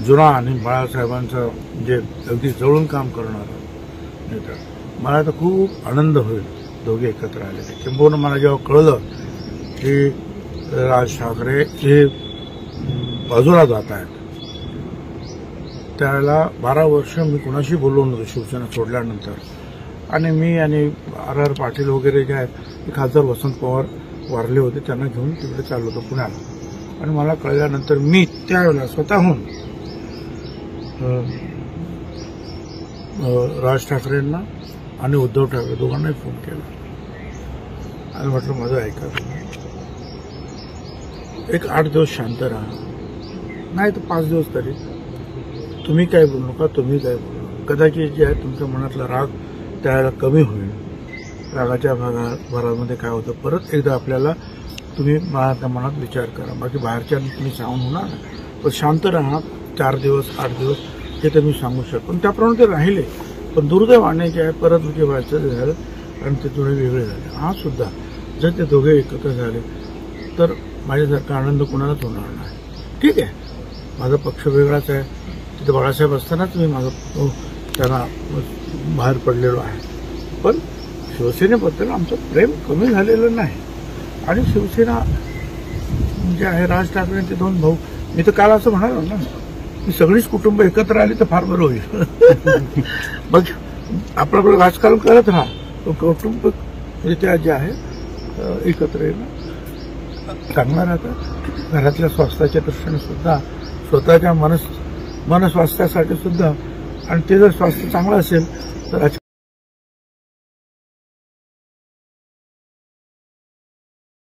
जुना आणि बाळासाहेबांचं म्हणजे अगदी जवळून काम करणारा नेता. मला तर खूप आनंद होईल दोघे एकत्र आले. किंबहुना मला जेव्हा कळलं की राज ठाकरे हे बाजूला जात आहेत, त्यावेळेला 12 वर्ष मी कुणाशी बोललो नव्हतो शिवसेना सोडल्यानंतर. आणि मी आणि R.R. पाटील वगैरे जे आहेत ते खासदार वसंत पवार वारले होते, त्यांना घेऊन तिकडे चाललो होतो पुण्याला. आणि मला कळल्यानंतर मी त्यावेळेला स्वतःहून राज ठाकरेंना आणि उद्धव ठाकरे दोघांनाही फोन केला आणि म्हटलं माझं ऐका, एक 8 दिवस शांत राहा, नाही तर 5 दिवस तरी तुम्ही काय बोलू नका, तुम्ही काय बोलू नका. कदाचित जे आहे तुमच्या मनातला राग त्यावेळेला कमी होईल. रागाच्या भरामध्ये काय होतं, परत एकदा आपल्याला तुम्ही मनात विचार करा. बाकी बाहेरच्या तुम्ही सांगून होणार ना, पण शांत राहा 4 दिवस 8 दिवस हे तर मी सांगू शकतो. पण त्याप्रमाणे ते राहिले. पण दुर्दैवाने जे आहे परत व्हायचं झालं आणि ते थोडे वेगळे झाले. आज सुद्धा जर ते दोघे एकत्र झाले तर माझ्यासारखा आनंद कुणालाच होणार नाही. ठीक आहे, माझा पक्ष वेगळाच आहे. तिथे बाळासाहेब असतानाच मी त्यांना बाहेर पडलेलो आहे. पण शिवसेनेबद्दल आमचं प्रेम कमी झालेलं नाही. आणि शिवसेना जे आहे राज ठाकरे ते 2 भाऊ, मी तर काल असं म्हणालो ना की सगळीच कुटुंब एकत्र आली तर फार बरं होईल. मग आपलं राजकारण करत राहा, कुटुंब म्हणजे त्या जे आहे एकत्र येणं चांगलं राहतं. घरातल्या स्वास्थ्याच्या दृष्टीने सुद्धा, स्वतःच्या मनस्वास्थ्यासाठी सुद्धा. आणि ते जर स्वास्थ्य चांगलं असेल तर